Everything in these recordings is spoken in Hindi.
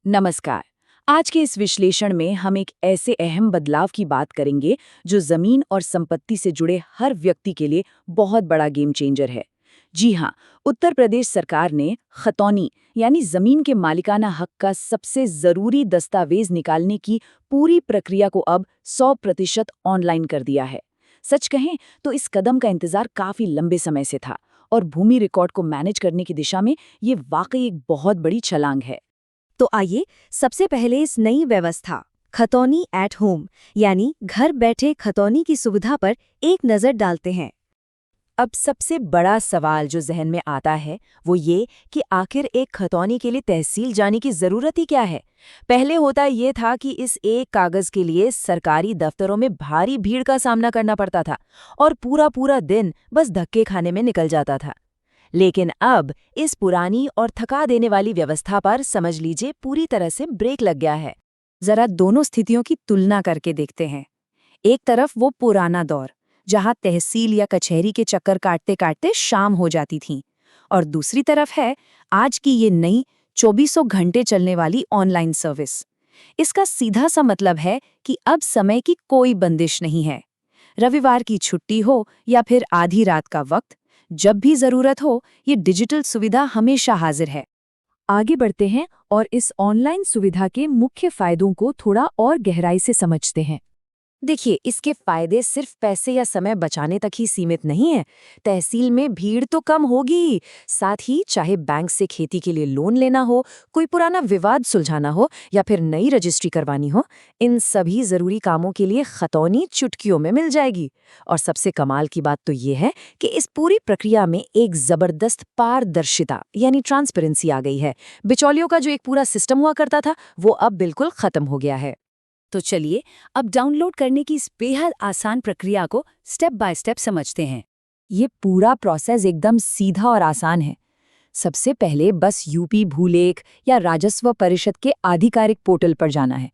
नमस्कार। आज के इस विश्लेषण में हम एक ऐसे अहम बदलाव की बात करेंगे जो जमीन और संपत्ति से जुड़े हर व्यक्ति के लिए बहुत बड़ा गेम चेंजर है। जी हाँ, उत्तर प्रदेश सरकार ने खतौनी यानी जमीन के मालिकाना हक का सबसे जरूरी दस्तावेज निकालने की पूरी प्रक्रिया को अब 100% ऑनलाइन कर दिया है। सच कहें तो इस कदम का इंतजार काफी लंबे समय से था और भूमि रिकॉर्ड को मैनेज करने की दिशा में ये वाकई एक बहुत बड़ी छलांग है। तो आइए सबसे पहले इस नई व्यवस्था खतौनी एट होम यानी घर बैठे खतौनी की सुविधा पर एक नज़र डालते हैं। अब सबसे बड़ा सवाल जो जहन में आता है वो ये कि आखिर एक खतौनी के लिए तहसील जाने की जरूरत ही क्या है। पहले होता ये था कि इस एक कागज के लिए सरकारी दफ्तरों में भारी भीड़ का सामना करना पड़ता था और पूरा पूरा दिन बस धक्के खाने में निकल जाता था। लेकिन अब इस पुरानी और थका देने वाली व्यवस्था पर समझ लीजिए पूरी तरह से ब्रेक लग गया है। जरा दोनों स्थितियों की तुलना करके देखते हैं। एक तरफ वो पुराना दौर जहां तहसील या कचहरी के चक्कर काटते काटते शाम हो जाती थी, और दूसरी तरफ है आज की ये नई 2400 घंटे चलने वाली ऑनलाइन सर्विस। इसका सीधा सा मतलब है कि अब समय की कोई बंदिश नहीं है। रविवार की छुट्टी हो या फिर आधी रात का वक्त, जब भी जरूरत हो ये डिजिटल सुविधा हमेशा हाजिर है। आगे बढ़ते हैं और इस ऑनलाइन सुविधा के मुख्य फायदों को थोड़ा और गहराई से समझते हैं। देखिए, इसके फायदे सिर्फ पैसे या समय बचाने तक ही सीमित नहीं है। तहसील में भीड़ तो कम होगी, साथ ही चाहे बैंक से खेती के लिए लोन लेना हो, कोई पुराना विवाद सुलझाना हो या फिर नई रजिस्ट्री करवानी हो, इन सभी जरूरी कामों के लिए खतौनी चुटकियों में मिल जाएगी। और सबसे कमाल की बात तो ये है कि इस पूरी प्रक्रिया में एक जबरदस्त पारदर्शिता यानी ट्रांसपेरेंसी आ गई है। बिचौलियों का जो एक पूरा सिस्टम हुआ करता था वो अब बिल्कुल खत्म हो गया है। तो चलिए अब डाउनलोड करने की इस बेहद आसान प्रक्रिया को स्टेप बाय स्टेप समझते हैं। ये पूरा प्रोसेस एकदम सीधा और आसान है। सबसे पहले बस यूपी भूलेख या राजस्व परिषद के आधिकारिक पोर्टल पर जाना है।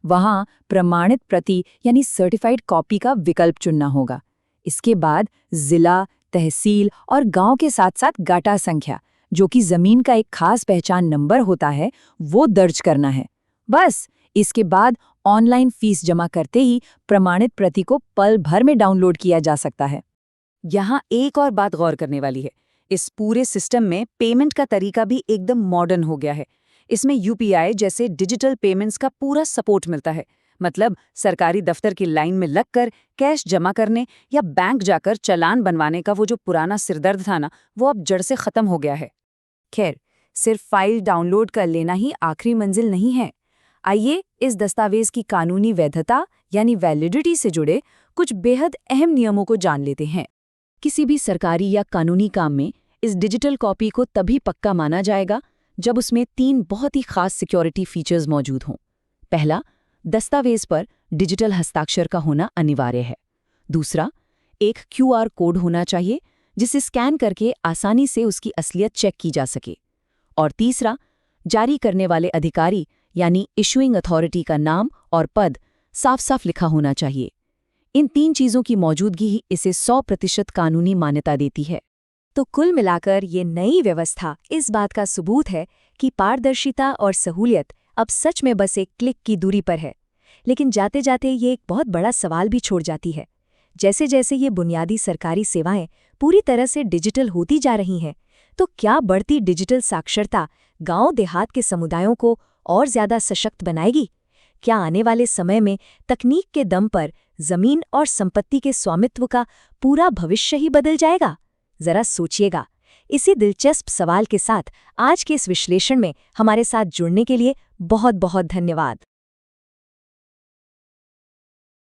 वहाँ प्रमाणित प्रति यानी सर्टिफाइड कॉपी का विकल्प चुनना होगा। इसके बाद जिला, तहसील और गांव के साथ साथ गाटा संख्या, जो कि जमीन का एक खास पहचान नंबर होता है, वो दर्ज करना है। बस इसके बाद ऑनलाइन फीस जमा करते ही प्रमाणित प्रति को पल भर में डाउनलोड किया जा सकता है। यहाँ एक और बात गौर करने वाली है। इस पूरे सिस्टम में पेमेंट का तरीका भी एकदम मॉडर्न हो गया है। इसमें यूपीआई जैसे डिजिटल पेमेंट्स का पूरा सपोर्ट मिलता है। मतलब सरकारी दफ्तर की लाइन में लगकर कैश जमा करने या बैंक जाकर चालान बनवाने का वो जो पुराना सिरदर्द था ना, वो अब जड़ से खत्म हो गया है। खैर, सिर्फ फाइल डाउनलोड कर लेना ही आखिरी मंजिल नहीं है। आइए इस दस्तावेज की कानूनी वैधता यानी वैलिडिटी से जुड़े कुछ बेहद अहम नियमों को जान लेते हैं। किसी भी सरकारी या कानूनी काम में इस डिजिटल कॉपी को तभी पक्का माना जाएगा जब उसमें 3 बहुत ही खास सिक्योरिटी फीचर्स मौजूद हों। पहला, दस्तावेज पर डिजिटल हस्ताक्षर का होना अनिवार्य है। दूसरा, एक QR कोड होना चाहिए जिसे स्कैन करके आसानी से उसकी असलियत चेक की जा सके। और तीसरा, जारी करने वाले अधिकारी यानी इशुइंग अथॉरिटी का नाम और पद साफ साफ लिखा होना चाहिए। इन 3 चीजों की मौजूदगी ही इसे 100% कानूनी मान्यता देती है। तो कुल मिलाकर ये नई व्यवस्था इस बात का सबूत है कि पारदर्शिता और सहूलियत अब सच में बस एक क्लिक की दूरी पर है। लेकिन जाते जाते ये एक बहुत बड़ा सवाल भी छोड़ जाती है। जैसे जैसे ये बुनियादी सरकारी सेवाएं पूरी तरह से डिजिटल होती जा रही हैं, तो क्या बढ़ती डिजिटल साक्षरता गांव देहात के समुदायों को और ज्यादा सशक्त बनाएगी? क्या आने वाले समय में तकनीक के दम पर जमीन और संपत्ति के स्वामित्व का पूरा भविष्य ही बदल जाएगा? जरा सोचिएगा। इसी दिलचस्प सवाल के साथ आज के इस विश्लेषण में हमारे साथ जुड़ने के लिए बहुत बहुत धन्यवाद।